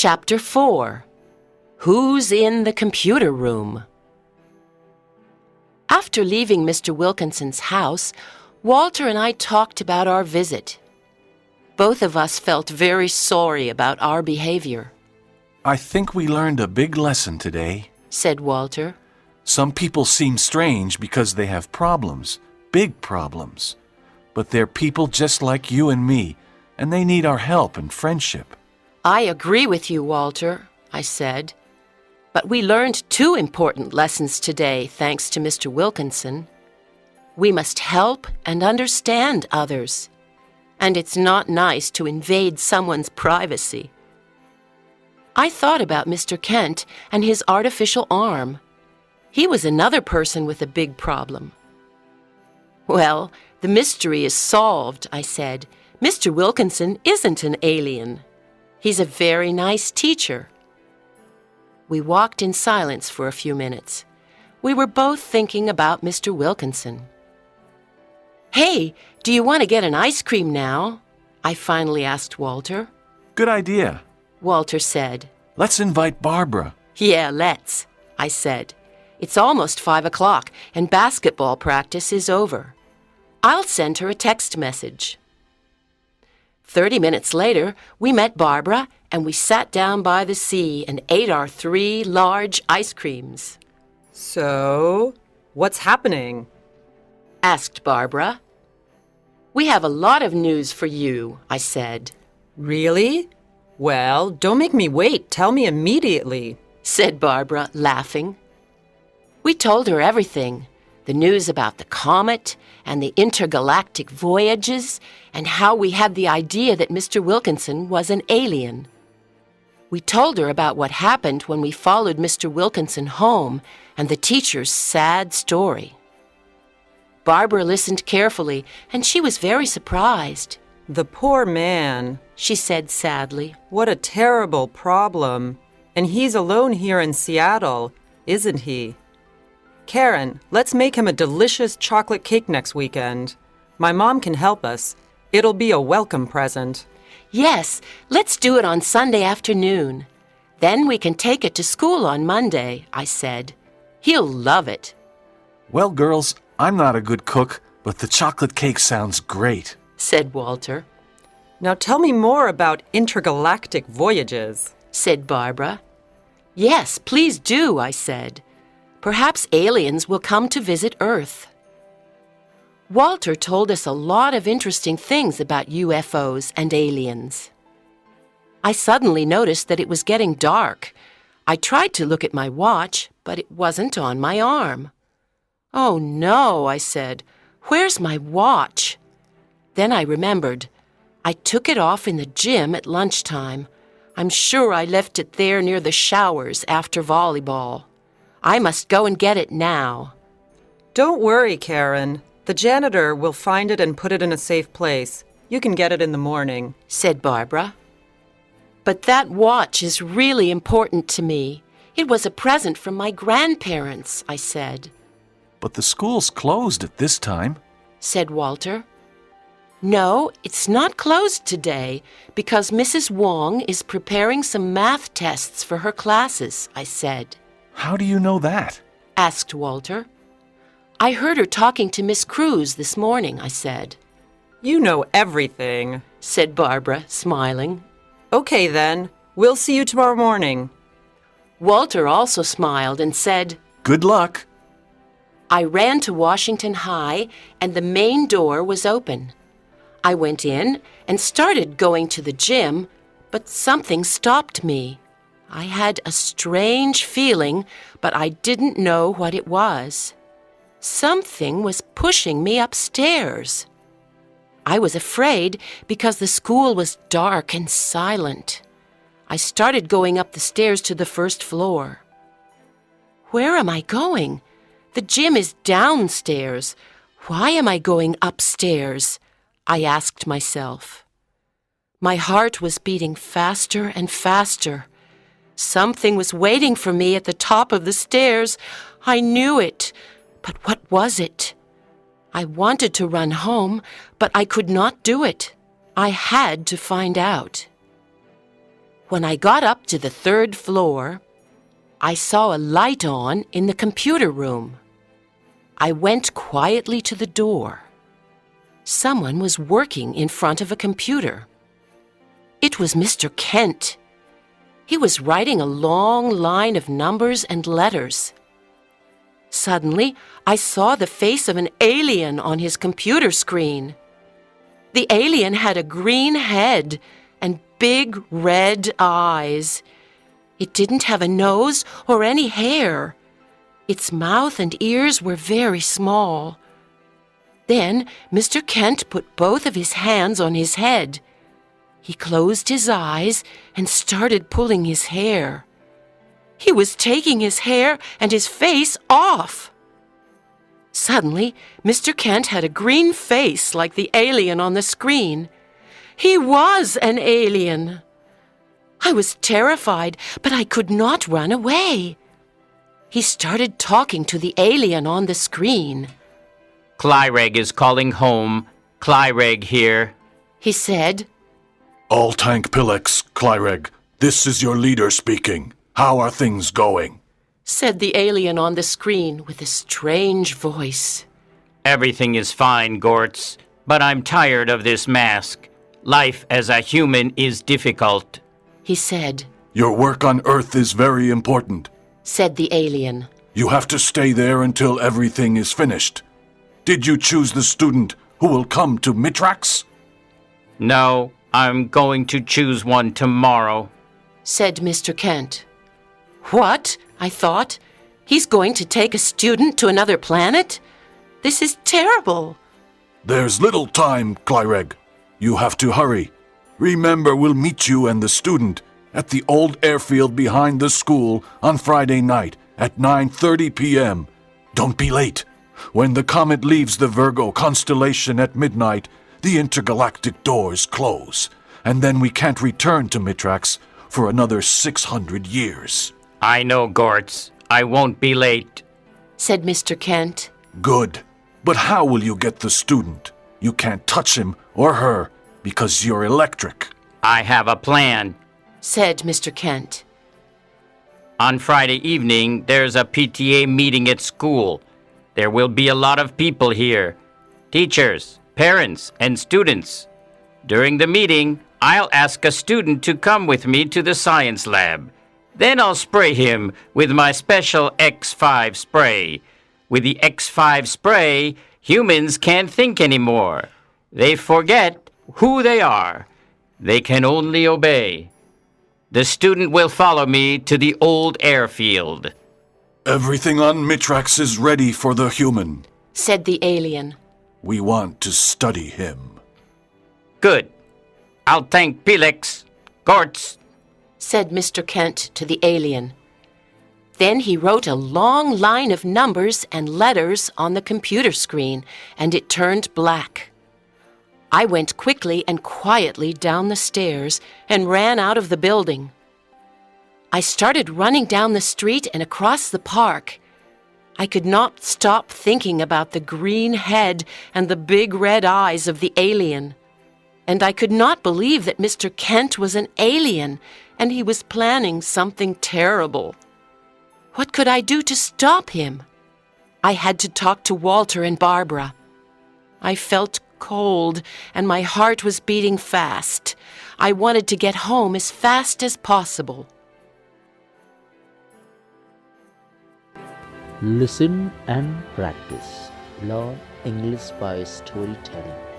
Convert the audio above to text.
Chapter 4. Who's in the computer room? After leaving Mr. Wilkinson's house, Walter and I talked about our visit. Both of us felt very sorry about our behavior. I think we learned a big lesson today, said Walter. Some people seem strange because they have problems, big problems. But they're people just like you and me, and they need our help and friendship. I agree with you, Walter, I said. But we learned 2 important lessons today, thanks to Mr. Wilkinson. We must help and understand others. And it's not nice to invade someone's privacy. I thought about Mr. Kent and his artificial arm. He was another person with a big problem. Well, the mystery is solved, I said. Mr. Wilkinson isn't an alien. He's a very nice teacher. We walked in silence for a few minutes. We were both thinking about Mr. Wilkinson. Hey, do you want to get an ice cream now? I finally asked Walter. Good idea, Walter said. Let's invite Barbara. Yeah, let's, I said. It's almost 5 o'clock and basketball practice is over. I'll send her a text message. 30 minutes later, we met Barbara and we sat down by the sea and ate our 3 large ice creams. So, what's happening? Asked Barbara. We have a lot of news for you, I said. Really? Well, don't make me wait. Tell me immediately, said Barbara, laughing. We told her everything. The news about the comet and the intergalactic voyages and how we had the idea that Mr. Wilkinson was an alien. We told her about what happened when we followed Mr. Wilkinson home and the teacher's sad story. Barbara listened carefully and she was very surprised. The poor man, she said sadly. What a terrible problem. And he's alone here in Seattle, isn't he? Karen, let's make him a delicious chocolate cake next weekend. My mom can help us. It'll be a welcome present. Yes, let's do it on Sunday afternoon. Then we can take it to school on Monday, I said. He'll love it. Well, girls, I'm not a good cook, but the chocolate cake sounds great, said Walter. Now tell me more about intergalactic voyages, said Barbara. Yes, please do, I said. Perhaps aliens will come to visit Earth. Walter told us a lot of interesting things about UFOs and aliens. I suddenly noticed that it was getting dark. I tried to look at my watch, but it wasn't on my arm. Oh no, I said. Where's my watch? Then I remembered. I took it off in the gym at lunchtime. I'm sure I left it there near the showers after volleyball. I must go and get it now. Don't worry, Karen. The janitor will find it and put it in a safe place. You can get it in the morning, said Barbara. But that watch is really important to me. It was a present from my grandparents, I said. But the school's closed at this time, said Walter. No, it's not closed today because Mrs. Wong is preparing some math tests for her classes, I said. How do you know that? Asked Walter. I heard her talking to Miss Cruz this morning, I said. You know everything, said Barbara, smiling. Okay then, we'll see you tomorrow morning. Walter also smiled and said, Good luck. I ran to Washington High and the main door was open. I went in and started going to the gym, but something stopped me. I had a strange feeling, but I didn't know what it was. Something was pushing me upstairs. I was afraid because the school was dark and silent. I started going up the stairs to the first floor. Where am I going? The gym is downstairs. Why am I going upstairs? I asked myself. My heart was beating faster and faster. Something was waiting for me at the top of the stairs. I knew it. But what was it? I wanted to run home, but I could not do it. I had to find out. When I got up to the third floor, I saw a light on in the computer room. I went quietly to the door. Someone was working in front of a computer. It was Mr. Kent. He was writing a long line of numbers and letters. Suddenly, I saw the face of an alien on his computer screen. The alien had a green head and big red eyes. It didn't have a nose or any hair. Its mouth and ears were very small. Then Mr. Kent put both of his hands on his head. He closed his eyes and started pulling his hair. He was taking his hair and his face off. Suddenly, Mr. Kent had a green face like the alien on the screen. He was an alien. I was terrified, but I could not run away. He started talking to the alien on the screen. Clyreg is calling home. Clyreg here. He said, All tank Pilex, Clyreg. This is your leader speaking. How are things going? Said the alien on the screen with a strange voice. Everything is fine, Gortz, but I'm tired of this mask. Life as a human is difficult. He said, Your work on Earth is very important. Said the alien. You have to stay there until everything is finished. Did you choose the student who will come to Mitrax? No, I'm going to choose one tomorrow. Said Mr. Kent. What? I thought. He's going to take a student to another planet? This is terrible. There's little time, Clyreg. You have to hurry. Remember, we'll meet you and the student at the old airfield behind the school on Friday night at 9:30 p.m. Don't be late. When the comet leaves the Virgo constellation at midnight, the intergalactic doors close, and then we can't return to Mitrax for another 600 years. I know, Gortz. I won't be late. Said Mr. Kent. Good. But how will you get the student? You can't touch him or her because you're electric. I have a plan. Said Mr. Kent. On Friday evening, there's a PTA meeting at school. There will be a lot of people here. Teachers, parents, and students. During the meeting, I'll ask a student to come with me to the science lab. Then I'll spray him with my special X5 spray. With the X5 spray, humans can't think anymore. They forget who they are. They can only obey. The student will follow me to the old airfield. Everything on Mitrax is ready for the human. Said the alien. We want to study him. Good. I'll thank Pilex. Gortz. Said Mr. Kent to the alien. Then he wrote a long line of numbers and letters on the computer screen, and it turned black. I went quickly and quietly down the stairs and ran out of the building. I started running down the street and across the park. I could not stop thinking about the green head and the big red eyes of the alien. And I could not believe that Mr. Kent was an alien and he was planning something terrible. What could I do to stop him? I had to talk to Walter and Barbara. I felt cold and my heart was beating fast. I wanted to get home as fast as possible. Listen and practice. Learn English by storytelling.